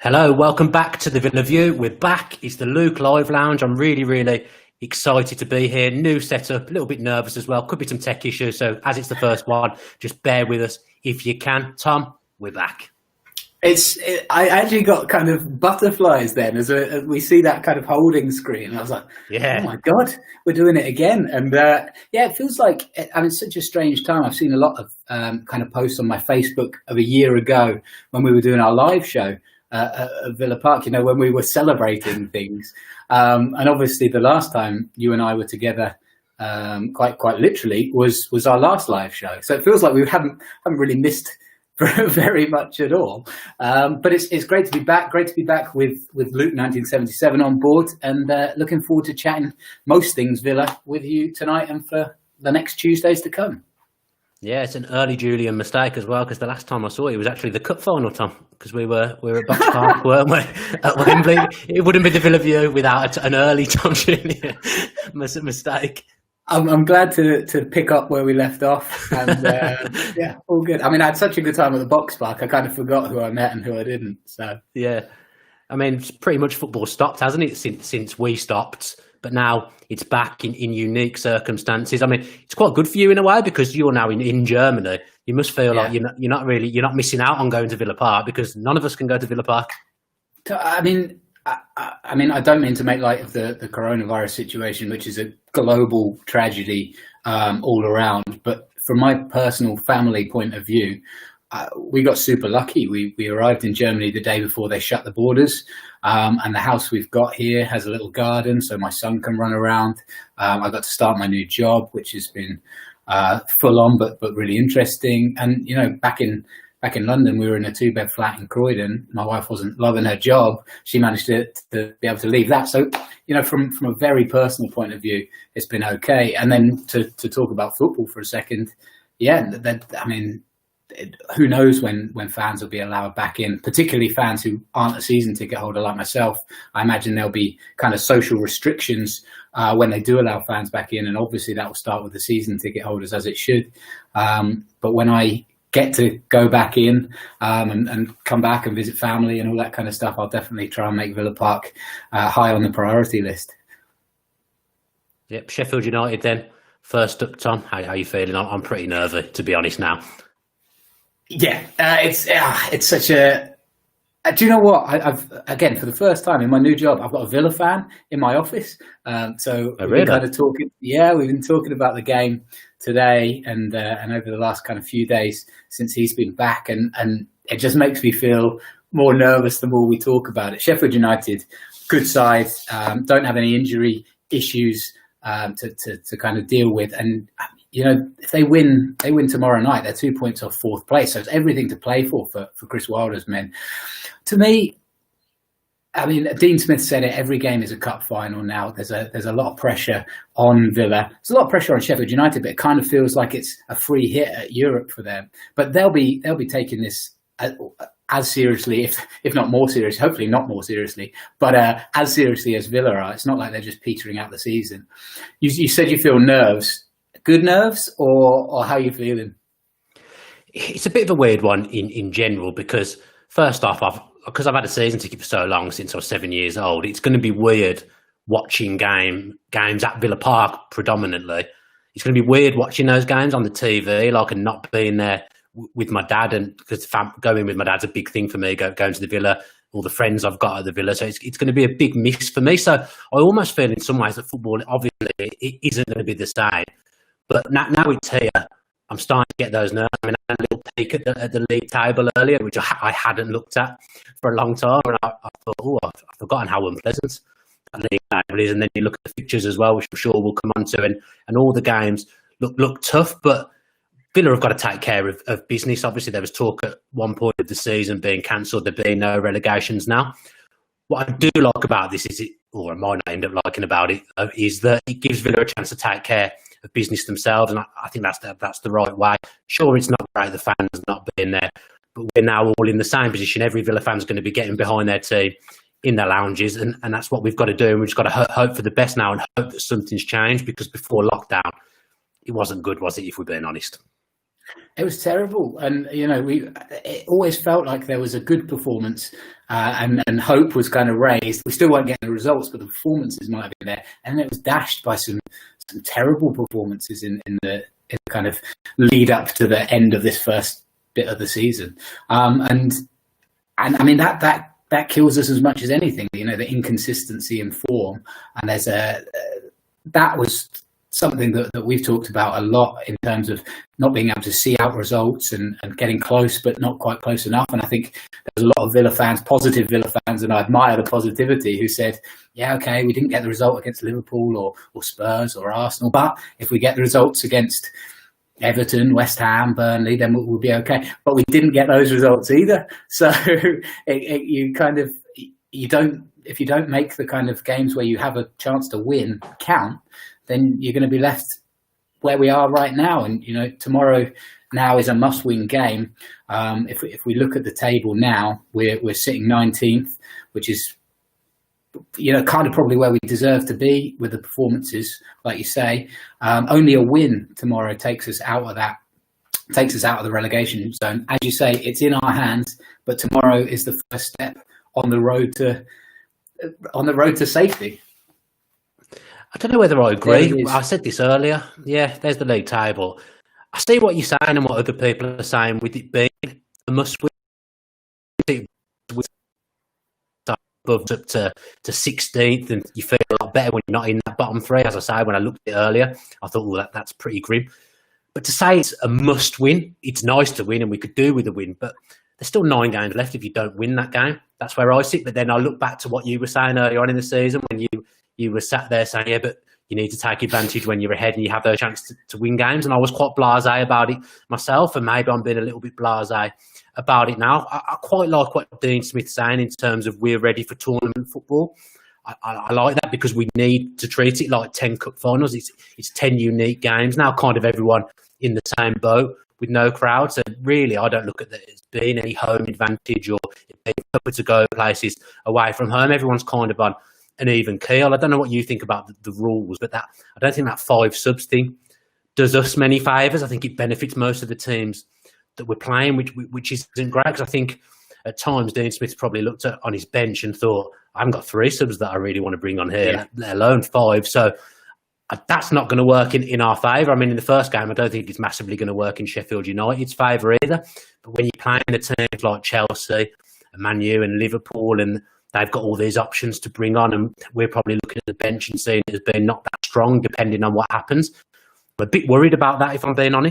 Hello, welcome back to the Villa View. We're back. It's the Luke Live Lounge. I'm really excited to be here. New setup, a little bit nervous as well. Could be some tech issues. So as it's the first one, just bear with us if you can. Tom, we're back. I actually got kind of butterflies then as we see that kind of holding screen. I was like, yeah, oh my God, we're doing it again. And it feels like, it's such a strange time. I've seen a lot of kind of posts on my Facebook of a year ago when we were doing our live show at Villa Park, when we were celebrating things. And obviously the last time you and I were together, quite literally, was our last live show. So it feels like we haven't really missed very much at all. But it's great to be back. Great to be back with Luke 1977 on board, and looking forward to chatting most things Villa with you tonight and for the next Tuesdays to come. Yeah, it's an early Julian mistake as well, because the last time I saw it was actually the cup final, Tom, because we were at Box Park, weren't we, at Wembley. It wouldn't be the Villa View without an early Tom Julian mistake. I'm glad to pick up where we left off, and yeah, all good. I mean, I had such a good time at the Box Park, I kind of forgot who I met and who I didn't. So yeah, I mean, pretty much football stopped, hasn't it, since we stopped? But now it's back in unique circumstances. I mean, it's quite good for you in a way, because you're now in Germany. You must feel like you're not missing out on going to Villa Park, because none of us can go to Villa Park. I mean, I don't mean to make light of the coronavirus situation, which is a global tragedy all around. But from my personal family point of view, we got super lucky. We arrived in Germany the day before they shut the borders, and the house we've got here has a little garden, so my son can run around. I got to start my new job, which has been full on, but really interesting. And back in London, we were in a 2-bed flat in Croydon. My wife wasn't loving her job. She managed to be able to leave that. So, from a very personal point of view, it's been okay. And then to talk about football for a second, who knows when fans will be allowed back in, particularly fans who aren't a season ticket holder like myself. I imagine there'll be kind of social restrictions when they do allow fans back in. And obviously that will start with the season ticket holders, as it should. But when I get to go back in and come back and visit family and all that kind of stuff, I'll definitely try and make Villa Park high on the priority list. Yep, Sheffield United then. First up, Tom, how are you feeling? I'm pretty nervy, to be honest now. Yeah, it's such a... do you know what? I've again, for the first time in my new job, I've got a Villa fan in my office. So really? we've been kind of talking. Yeah, we've been talking about the game today and over the last kind of few days since he's been back, and it just makes me feel more nervous the more we talk about it. Sheffield United, good side, don't have any injury issues to kind of deal with, and if they win tomorrow night, they're 2 points off fourth place. So it's everything to play for Chris Wilder's men. To me, I mean, Dean Smith said it, every game is a cup final now. There's a lot of pressure on Villa. There's a lot of pressure on Sheffield United, but it kind of feels like it's a free hit at Europe for them. But they'll be taking this as seriously, if not more serious, hopefully not more seriously, but as seriously as Villa are. It's not like they're just petering out the season. You said you feel nerves. Good nerves, or how are you feeling? It's a bit of a weird one in general, because first off, I've had a season ticket for so long, since I was 7 years old. It's going to be weird watching games at Villa Park predominantly. It's going to be weird watching those games on the TV, and not being there with my dad, and because going with my dad's a big thing for me. Going to the Villa, all the friends I've got at the Villa, so it's going to be a big miss for me. So I almost feel in some ways that football, obviously, it isn't going to be the same. But now it's here, I'm starting to get those nerves. I mean, I had a little peek at the league table earlier, which I hadn't looked at for a long time. And I thought, I've forgotten how unpleasant that league table is. And then you look at the fixtures as well, which I'm sure we'll come on to. And all the games look tough. But Villa have got to take care of business. Obviously, there was talk at one point of the season being cancelled, there being no relegations now. What I do like about this is, or I might not end up liking about it, is that it gives Villa a chance to take care of business themselves, and I think that's the right way. Sure, it's not great the fans not being there, but we're now all in the same position. Every Villa fan's going to be getting behind their team in their lounges, and that's what we've got to do. And we've just got to hope for the best now and hope that something's changed, because before lockdown, it wasn't good, was it, if we're being honest? It was terrible, and it always felt like there was a good performance, and hope was kind of raised. We still weren't getting the results, but the performances might have been there, and it was dashed by some terrible performances in the kind of lead up to the end of this first bit of the season, and I mean that kills us as much as anything. The inconsistency in form, and that was something that we've talked about a lot in terms of not being able to see out results and getting close, but not quite close enough. And I think there's a lot of Villa fans, positive Villa fans, and I admire the positivity, who said, yeah, okay, we didn't get the result against Liverpool or Spurs or Arsenal, but if we get the results against Everton, West Ham, Burnley, then we'll be okay. But we didn't get those results either. So if you don't make the kind of games where you have a chance to win count, then you're going to be left where we are right now. And, tomorrow now is a must-win game. If we look at the table now, we're sitting 19th, which is, kind of probably where we deserve to be with the performances, like you say. Only a win tomorrow takes us out of the relegation zone. As you say, it's in our hands, but tomorrow is the first step on the road to safety. I don't know whether I agree. I said this earlier. Yeah, there's the league table. I see what you're saying and what other people are saying with it being a must-win. Above up to 16th, and you feel a lot better when you're not in that bottom three. As I say, when I looked at it earlier, I thought, that's pretty grim. But to say it's a must-win, it's nice to win, and we could do with a win, but there's still 9 games left if you don't win that game. That's where I sit. But then I look back to what you were saying earlier on in the season when you were sat there saying, yeah, but you need to take advantage when you're ahead and you have those chances to win games. And I was quite blasé about it myself, and maybe I'm being a little bit blasé about it now. I quite like what Dean Smith's saying in terms of we're ready for tournament football. I like that because we need to treat it like 10 cup finals. It's 10 unique games now, kind of everyone in the same boat with no crowd. So really, I don't look at it as being any home advantage or being couple to go places away from home. Everyone's kind of on an even keel. I don't know what you think about the rules, but I don't think that 5 subs thing does us many favours. I think it benefits most of the teams that we're playing, which isn't great, because I think at times Dean Smith's probably looked at on his bench and thought, I haven't got 3 subs that I really want to bring on here, let alone 5. So that's not going to work in our favour. I mean, in the first game, I don't think it's massively going to work in Sheffield United's favour either. But when you're playing the teams like Chelsea and Man U and Liverpool, and they've got all these options to bring on, and we're probably looking at the bench and seeing it as being not that strong, depending on what happens. I'm a bit worried about that, if I'm being honest.